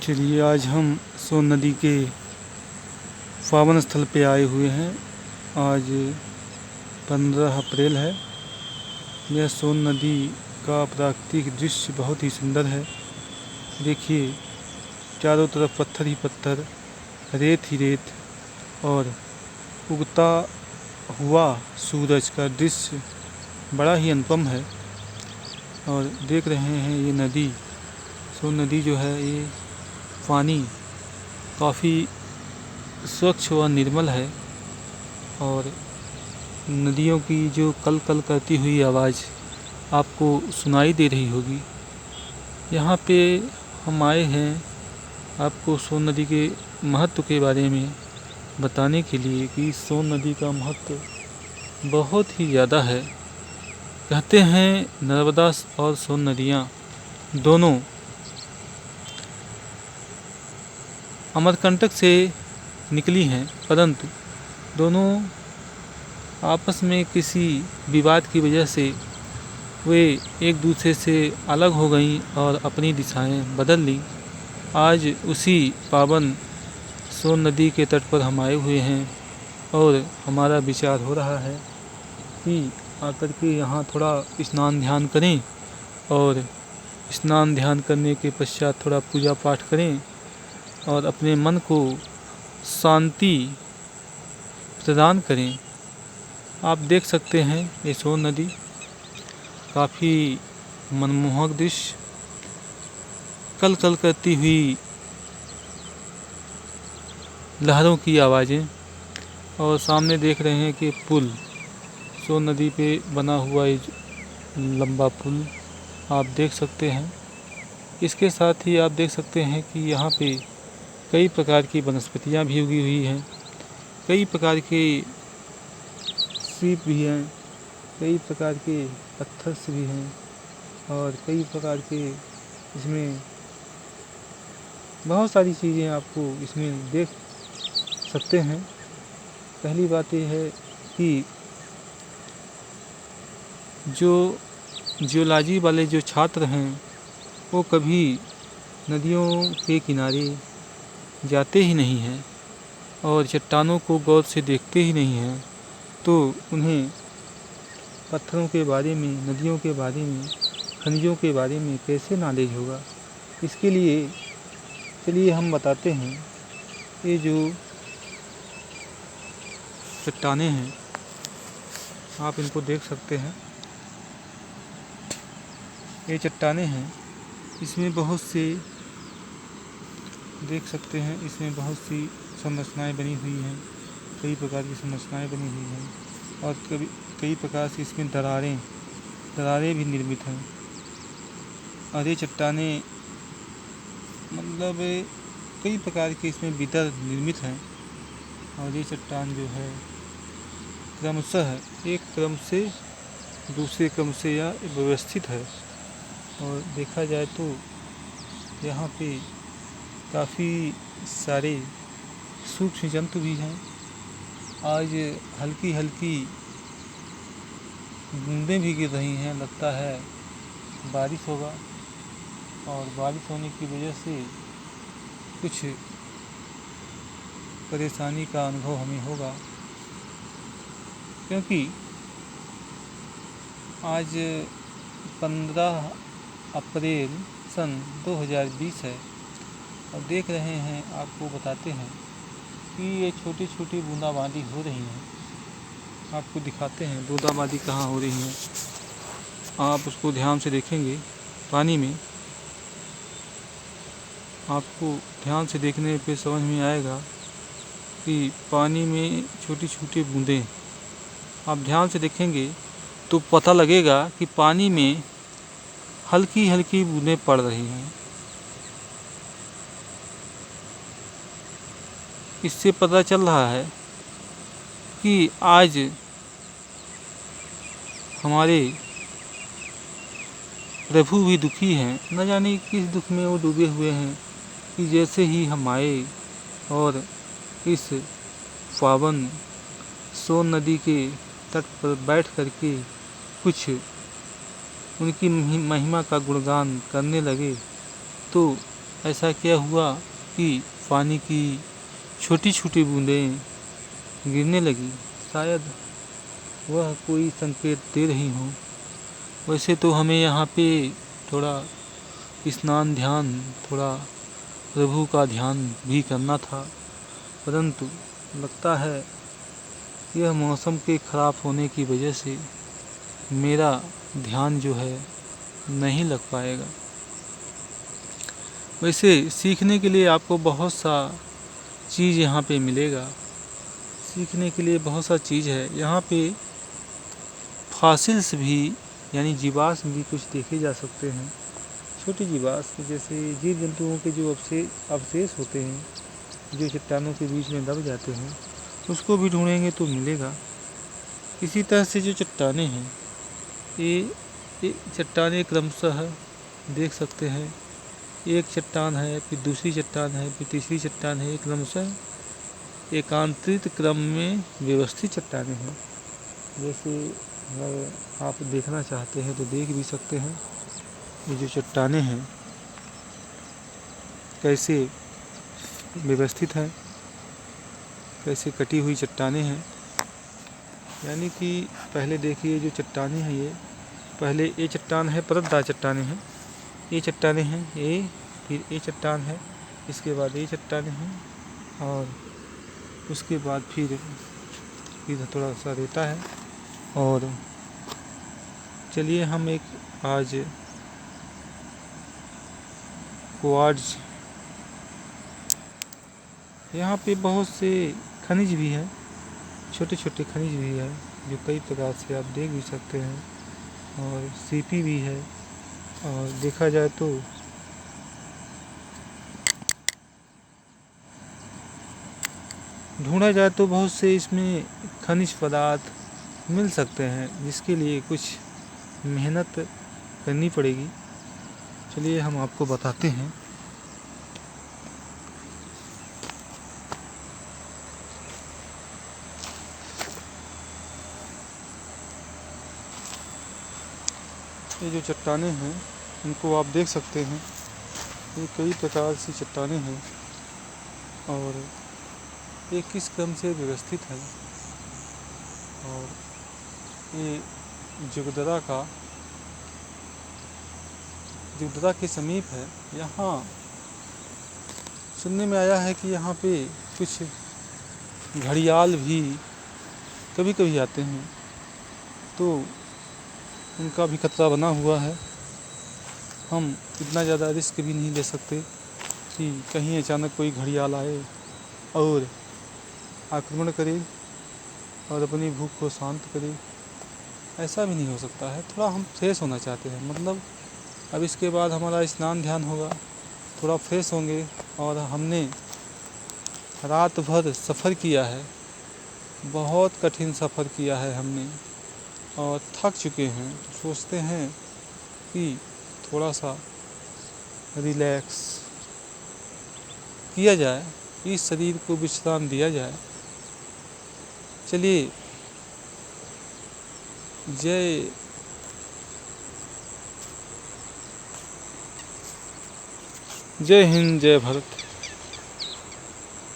चलिए आज हम सोन नदी के पावन स्थल पे आए हुए हैं। आज 15 अप्रैल है। यह सोन नदी का प्राकृतिक दृश्य बहुत ही सुंदर है। देखिए चारों तरफ पत्थर ही पत्थर, रेत ही रेत और उगता हुआ सूरज का दृश्य बड़ा ही अनुपम है। और देख रहे हैं ये नदी, सोन नदी जो है, ये पानी काफ़ी स्वच्छ व निर्मल है। और नदियों की जो कल कल करती हुई आवाज़ आपको सुनाई दे रही होगी। यहाँ पे हम आए हैं आपको सोन नदी के महत्व के बारे में बताने के लिए कि सोन नदी का महत्व बहुत ही ज़्यादा है। कहते हैं नर्मदा और सोन नदियाँ दोनों अमरकंटक से निकली हैं, परंतु दोनों आपस में किसी विवाद की वजह से वे एक दूसरे से अलग हो गईं और अपनी दिशाएं बदल लीं। आज उसी पावन सोन नदी के तट पर हम आए हुए हैं और हमारा विचार हो रहा है कि आकर के यहाँ थोड़ा स्नान ध्यान करें और स्नान ध्यान करने के पश्चात थोड़ा पूजा पाठ करें और अपने मन को शांति प्रदान करें। आप देख सकते हैं ये सोन नदी काफ़ी मनमोहक दृश्य, कल कल करती हुई लहरों की आवाज़ें, और सामने देख रहे हैं कि पुल, सोन नदी पे बना हुआ ये लंबा पुल आप देख सकते हैं। इसके साथ ही आप देख सकते हैं कि यहाँ पे कई प्रकार की वनस्पतियाँ भी उगी हुई हैं, कई प्रकार के सीप भी हैं, कई प्रकार के पत्थर भी हैं और कई प्रकार के इसमें बहुत सारी चीज़ें आपको इसमें देख सकते हैं। पहली बात यह है कि जो जियोलॉजी वाले जो छात्र हैं वो कभी नदियों के किनारे जाते ही नहीं हैं और चट्टानों को गौर से देखते ही नहीं हैं, तो उन्हें पत्थरों के बारे में, नदियों के बारे में, खनिजों के बारे में कैसे नॉलेज होगा। इसके लिए चलिए हम बताते हैं। ये जो चट्टानें हैं आप इनको देख सकते हैं, ये चट्टानें हैं, इसमें बहुत से देख सकते हैं, इसमें बहुत सी संरचनाएं बनी हुई हैं, कई प्रकार की संरचनाएं बनी हुई हैं और कई प्रकार से इसमें दरारें भी निर्मित हैं। और ये चट्टानें मतलब कई प्रकार के इसमें विदर निर्मित हैं। और ये चट्टान जो है क्रमशः एक क्रम से दूसरे क्रम से या व्यवस्थित है। और देखा जाए तो यहाँ पे काफ़ी सारे सूक्ष्म जंतु भी हैं। आज हल्की हल्की बूंदें भी गिर रही हैं, लगता है बारिश होगा और बारिश होने की वजह से कुछ परेशानी का अनुभव हमें होगा, क्योंकि आज 15 अप्रैल सन 2020 है। और देख रहे हैं, आपको बताते हैं कि ये छोटी छोटी बूंदाबांदी हो रही हैं। आपको दिखाते हैं बूंदाबांदी कहाँ हो रही है। आप उसको ध्यान से देखेंगे पानी में, आपको ध्यान से देखने पे समझ में आएगा कि पानी में छोटी छोटी बूंदें, आप ध्यान से देखेंगे तो पता लगेगा कि पानी में हल्की हल्की बूंदें पड़ रही हैं। इससे पता चल रहा है कि आज हमारे प्रभु भी दुखी हैं, न जाने किस दुख में वो डूबे हुए हैं कि जैसे ही हम आए और इस पावन सोन नदी के तट पर बैठ करके कुछ उनकी महिमा का गुणगान करने लगे, तो ऐसा क्या हुआ कि पानी की छोटी छोटी बूंदें गिरने लगी। शायद वह कोई संकेत दे रही हो। वैसे तो हमें यहाँ पे थोड़ा स्नान ध्यान, थोड़ा प्रभु का ध्यान भी करना था, परंतु लगता है यह मौसम के खराब होने की वजह से मेरा ध्यान जो है नहीं लग पाएगा। वैसे सीखने के लिए आपको बहुत सा चीज़ यहाँ पे मिलेगा। सीखने के लिए बहुत सा चीज़ है यहाँ पे। फॉसिल्स भी यानी जीवाश्म भी कुछ देखे जा सकते हैं। छोटे जीवाश्म जैसे जीव जंतुओं के जो अवशेष होते हैं, जो चट्टानों के बीच में दब जाते हैं, उसको भी ढूंढेंगे तो मिलेगा। इसी तरह से जो चट्टानें हैं, ये चट्टानें क्रमशः देख सकते हैं। एक चट्टान है, फिर दूसरी चट्टान है, फिर तीसरी चट्टान है। क्रमशः एकांतरित क्रम में व्यवस्थित चट्टानें हैं। जैसे अगर आप देखना चाहते हैं तो देख भी सकते हैं ये जो चट्टानें हैं कैसे व्यवस्थित हैं, कैसे कटी हुई चट्टानें हैं। यानी कि पहले देखिए जो चट्टानें हैं, ये पहले ये चट्टान है, परतदार चट्टानें हैं, ये चट्टानें हैं, ये फिर ये चट्टान है, इसके बाद ये चट्टानें हैं, और उसके बाद फिर इधर थोड़ा सा रेता है। और चलिए हम एक आज क्वार्ट्ज, यहाँ पे बहुत से खनिज भी हैं, छोटे छोटे खनिज भी है जो कई प्रकार से आप देख भी सकते हैं, और सीपी भी है। और देखा जाए तो ढूंढा जाए तो बहुत से इसमें खनिज पदार्थ मिल सकते हैं, जिसके लिए कुछ मेहनत करनी पड़ेगी। चलिए हम आपको बताते हैं। ये जो चट्टानें हैं इनको आप देख सकते हैं, ये कई प्रकार की चट्टानें हैं और ये किस क्रम से व्यवस्थित है। और ये जुगदरा के समीप है। यहाँ सुनने में आया है कि यहाँ पे कुछ घड़ियाल भी कभी कभी आते हैं, तो उनका भी खतरा बना हुआ है। हम इतना ज़्यादा रिस्क भी नहीं ले सकते कि कहीं अचानक कोई घड़ियाल आए और आक्रमण करे और अपनी भूख को शांत करे। ऐसा भी नहीं हो सकता है। थोड़ा हम फ्रेश होना चाहते हैं, मतलब अब इसके बाद हमारा स्नान ध्यान होगा, थोड़ा फ्रेश होंगे। और हमने रात भर सफ़र किया है, बहुत कठिन सफ़र किया है हमने, और थक चुके हैं। तो सोचते हैं कि थोड़ा सा रिलैक्स किया जाए, इस शरीर को विश्राम दिया जाए। चलिए, जय हिंद, जय भारत।